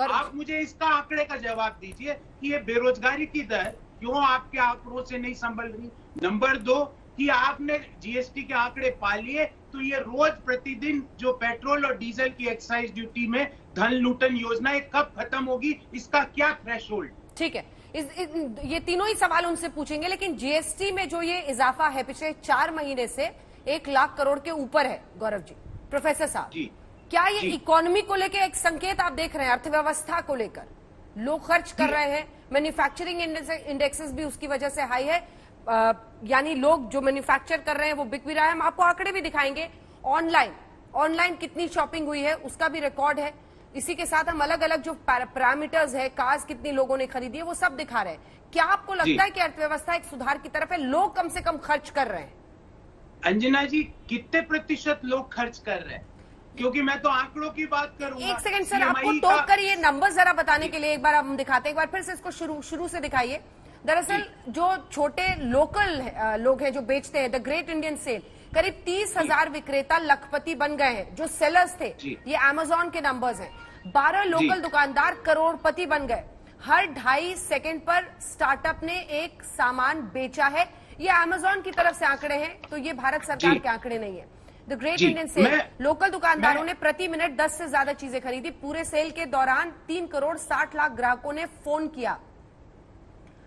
आप मुझे इसका आंकड़े का जवाब दीजिए कि ये बेरोजगारी की दर क्यों आपके आंकड़ों से नहीं संभल रही। नंबर 2 कि आपने जीएसटी के आंकड़े पा लिए तो ये रोज प्रतिदिन जो पेट्रोल और डीजल की एक्साइज ड्यूटी में धन लूटन योजना ये कब खत्म होगी, इसका क्या थ्रेशोल्ड। ठीक है, ये तीनों ही सवाल उनसे पूछेंगे, लेकिन जीएसटी में जो ये इजाफा है पिछले 4 महीने से 1 लाख करोड़ के ऊपर है गौरव जी, प्रोफेसर साहब, क्या ये इकोनॉमी को लेकर एक संकेत आप देख रहे हैं, अर्थव्यवस्था को लेकर? लोग खर्च कर रहे हैं, मैन्युफैक्चरिंग इंडेक्सेस भी उसकी वजह से हाई है, यानी लोग जो मैन्युफैक्चर कर रहे हैं वो बिक भी रहा है। हम आपको आंकड़े भी दिखाएंगे, ऑनलाइन कितनी शॉपिंग हुई है उसका भी रिकॉर्ड है। इसी के साथ हम अलग अलग जो पैरामीटर्स है, कार्स कितनी लोगों ने खरीदी है, वो सब दिखा रहे हैं। क्या आपको लगता है कि अर्थव्यवस्था एक सुधार की तरफ है, लोग कम से कम खर्च कर रहे हैं? अंजना जी, कितने प्रतिशत लोग खर्च कर रहे हैं? क्योंकि मैं तो आंकड़ों की बात करूंगा। एक सेकंड सर, आपको टोक कर ये नंबर जरा बताने के लिए एक बार हम दिखाते हैं, एक बार फिर से इसको शुरू से दिखाइए। दरअसल जो छोटे लोकल लोग हैं जो बेचते हैं, द ग्रेट इंडियन सेल, करीब 30,000 विक्रेता लखपति बन गए हैं। जो सेलर्स थे, ये अमेजोन के नंबर्स हैं। 12 लोकल दुकानदार करोड़पति बन गए। हर 2.5 सेकंड पर स्टार्टअप ने एक सामान बेचा है। ये अमेजोन की तरफ से आंकड़े हैं, तो ये भारत सरकार के आंकड़े नहीं है। The great Indian sale, local दुकानदारों ने प्रति मिनट 10 से ज्यादा चीजें खरीदी। पूरे सेल के दौरान 3 करोड़ 60 लाख ग्राहकों ने फोन किया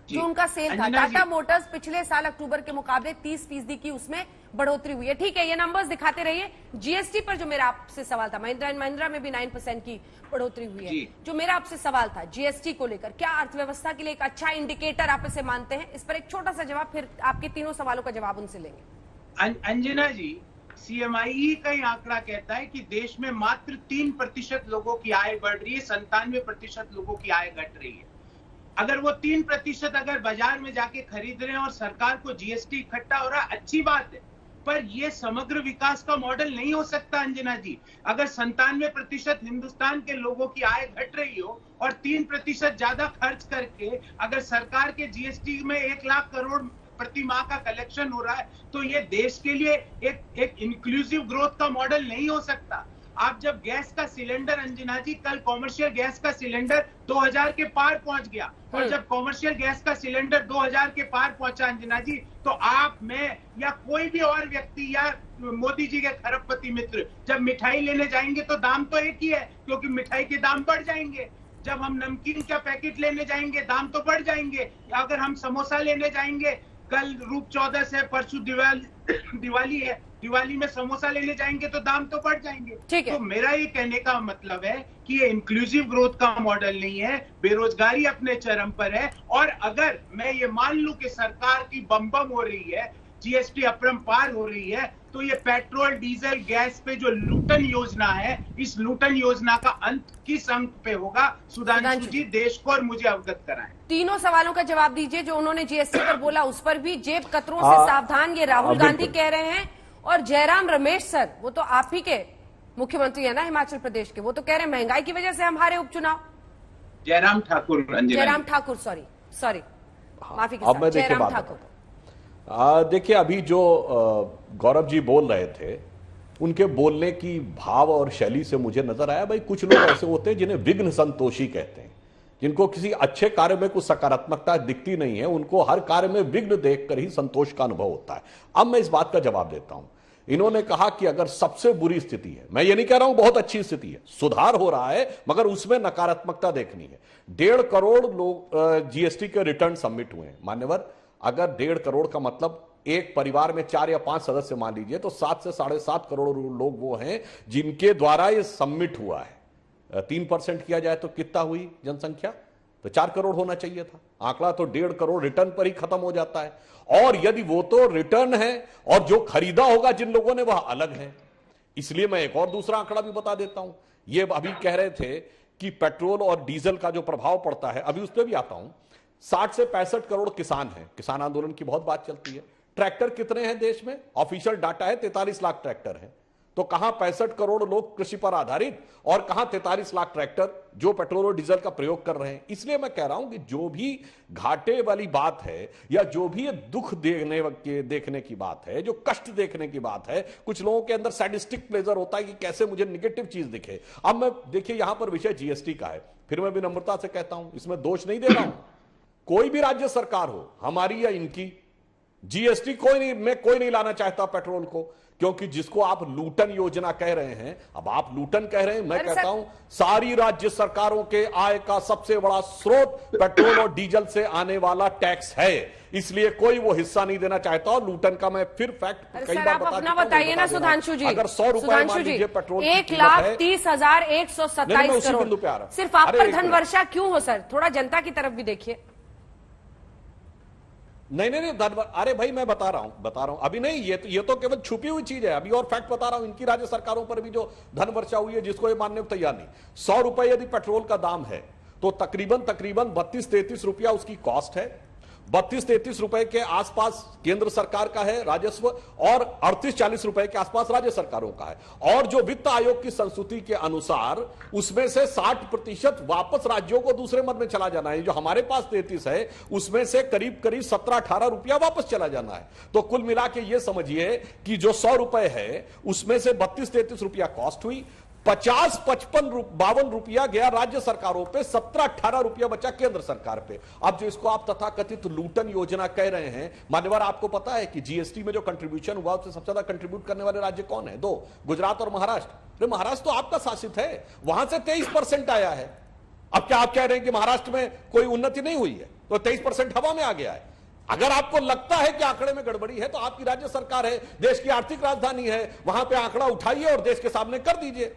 जो उनका सेल था। टाटा मोटर्स पिछले साल अक्टूबर के मुकाबले 30% की उसमें बढ़ोतरी हुई है। ठीक है, ये नंबर्स दिखाते रहिए। जीएसटी पर जो मेरा आपसे सवाल था, महिंद्रा एंड महिंद्रा में भी 9% की बढ़ोतरी हुई है। जो मेरा आपसे सवाल था जीएसटी को लेकर, क्या अर्थव्यवस्था के लिए एक अच्छा इंडिकेटर आप इसे मानते हैं? इस पर एक छोटा सा जवाब, फिर आपके तीनों सवालों का जवाब उनसे लेंगे। अंजना जी, सीएमआई का ही आंकड़ा कहता है कि देश में मात्र 3% लोगों की आय बढ़ रही है, 97% लोगों की आय घट रही है। अगर वो 3% अगर बाजार में जाके खरीद रहे हैं और सरकार को जीएसटी इकट्ठा हो रहा है, अच्छी बात है, पर ये समग्र विकास का मॉडल नहीं हो सकता। अंजना जी, अगर 97% हिंदुस्तान के लोगों की आय घट रही हो और 3% ज्यादा खर्च करके अगर सरकार के जीएसटी में 1 लाख करोड़ प्रति माह का कलेक्शन हो रहा है, तो ये देश के लिए एक इंक्लूसिव ग्रोथ का मॉडल नहीं हो सकता। आप जब गैस का सिलेंडर, अंजना जी, कल कॉमर्शियल गैस का सिलेंडर 2000 के पार पहुंच गया, और जब कॉमर्शियल गैस का सिलेंडर 2000 के पार पहुंचा अंजना जी, तो आप, मैं या कोई भी और व्यक्ति या मोदी जी के खरबपति मित्र जब मिठाई लेने जाएंगे तो दाम तो एक ही है, क्योंकि मिठाई के दाम बढ़ जाएंगे। जब हम नमकीन का पैकेट लेने जाएंगे दाम तो बढ़ जाएंगे। अगर हम समोसा लेने जाएंगे, कल रूप 14 से, परसों दिवाली है, दिवाली में समोसा लेने जाएंगे तो दाम तो बढ़ जाएंगे। तो मेरा ये कहने का मतलब है कि ये इंक्लूसिव ग्रोथ का मॉडल नहीं है, बेरोजगारी अपने चरम पर है। और अगर मैं ये मान लूं कि सरकार की बम हो रही है, जीएसटी अपरंपार हो रही है, तो ये पेट्रोल डीजल गैस पे जो लूटन योजना है, इस लूटन योजना का अंत किस अंक पे होगा, सुधांशु जी देश को और मुझे अवगत कराएं। तीनों सवालों का जवाब दीजिए। जो उन्होंने जीएसटी पर बोला उस पर भी, जेब कतरों से सावधान, ये राहुल गांधी कह रहे हैं, और जयराम रमेश सर, वो तो आप ही के मुख्यमंत्री है ना हिमाचल प्रदेश के, वो तो कह रहे हैं महंगाई की वजह से हम हारे उपचुनाव। जयराम ठाकुर, सॉरी, माफी के साथ, जयराम ठाकुर। देखिए, अभी जो गौरव जी बोल रहे थे, उनके बोलने की भाव और शैली से मुझे नजर आया, भाई कुछ लोग ऐसे होते हैं जिन्हें विघ्न संतोषी कहते हैं, जिनको किसी अच्छे कार्य में कुछ सकारात्मकता दिखती नहीं है, उनको हर कार्य में विघ्न देखकर ही संतोष का अनुभव होता है। अब मैं इस बात का जवाब देता हूं। इन्होंने कहा कि अगर सबसे बुरी स्थिति है, मैं ये नहीं कह रहा हूं बहुत अच्छी स्थिति है, सुधार हो रहा है, मगर उसमें नकारात्मकता देखनी है। 1.5 करोड़ लोग जीएसटी के रिटर्न सबमिट हुए हैं। मान्यवर, अगर 1.5 करोड़ का मतलब एक परिवार में 4 या 5 सदस्य मान लीजिए, तो 7 से 7.5 करोड़ लोग वो हैं जिनके द्वारा ये सबमिट हुआ है। 3% किया जाए तो कितना हुई जनसंख्या? तो 4 करोड़ होना चाहिए था। आंकड़ा तो 1.5 करोड़ रिटर्न पर ही खत्म हो जाता है। और यदि वो तो रिटर्न है और जो खरीदा होगा जिन लोगों ने, वह अलग है। इसलिए मैं एक और दूसरा आंकड़ा भी बता देता हूं। ये अभी कह रहे थे कि पेट्रोल और डीजल का जो प्रभाव पड़ता है, अभी उस पर भी आता हूं। 60 से 65 करोड़ किसान हैं, किसान आंदोलन की बहुत बात चलती है। ट्रैक्टर कितने हैं देश में? ऑफिशियल डाटा है 43 लाख ट्रैक्टर है। तो कहां 65 करोड़ लोग कृषि पर आधारित और कहां 43 लाख ट्रैक्टर जो पेट्रोल और डीजल का प्रयोग कर रहे हैं। इसलिए मैं कह रहा हूं कि जो भी घाटे वाली बात है या जो भी दुख देखने की बात है, जो कष्ट देखने की बात है, कुछ लोगों के अंदर सैडिस्टिक प्लेजर होता है कि कैसे मुझे निगेटिव चीज दिखे। अब मैं देखिए यहां पर विषय जीएसटी का है, फिर मैं विनम्रता से कहता हूं, इसमें दोष नहीं दे रहा हूं, कोई भी राज्य सरकार हो, हमारी या इनकी, जीएसटी कोई नहीं लाना चाहता पेट्रोल को, क्योंकि जिसको आप लूटन योजना कह रहे हैं, अब आप लूटन कह रहे हैं, मैं कहता हूं सारी राज्य सरकारों के आय का सबसे बड़ा स्रोत पेट्रोल और डीजल से आने वाला टैक्स है, इसलिए कोई वो हिस्सा नहीं देना चाहता। और लूटन का मैं फिर फैक्ट कई बार बताइए ना सुधांशु जी, अगर 100 रुपए मान लीजिए पेट्रोल 1,30,127 करोड़ सिर्फ आप पर धनवर्षा क्यों हो सर? थोड़ा जनता की तरफ भी देखिए। नहीं, अरे भाई मैं बता रहा हूं अभी नहीं, ये तो केवल छुपी हुई चीज है, अभी और फैक्ट बता रहा हूं। इनकी राज्य सरकारों पर भी जो धन वर्षा हुई है, जिसको ये मानने को तैयार नहीं। 100 रुपए यदि पेट्रोल का दाम है तो तकरीबन 32-33 रुपया उसकी कॉस्ट है। 32-33 रुपए के आसपास केंद्र सरकार का है राजस्व और 38-40 रुपए के आसपास राज्य सरकारों का है। और जो वित्त आयोग की संस्तुति के अनुसार उसमें से 60% वापस राज्यों को दूसरे मद में चला जाना है। जो हमारे पास 33 है उसमें से करीब 17-18 रुपया वापस चला जाना है। तो कुल मिला के ये समझिए कि जो 100 रुपए है उसमें से 32-33 रुपया कॉस्ट हुई, 50-52 रुपया गया राज्य सरकारों पे, 17-18 रुपया बचा केंद्र सरकार पे। अब जो इसको आप तथाकथित लूटन योजना कह रहे हैं, मान्यवर आपको पता है कि जीएसटी में जो कंट्रीब्यूशन हुआ उससे सबसे ज्यादा कंट्रीब्यूट करने वाले राज्य कौन है? 2, गुजरात और महाराष्ट्र। महाराष्ट्र तो आपका शासित है, वहां से 23% आया है। अब क्या आप कह रहे हैं कि महाराष्ट्र में कोई उन्नति नहीं हुई है, तो 23% हवा में आ गया है? अगर आपको लगता है कि आंकड़े में गड़बड़ी है तो आपकी राज्य सरकार है, देश की आर्थिक राजधानी है, वहां पे आंकड़ा उठाइए और देश के सामने कर दीजिए।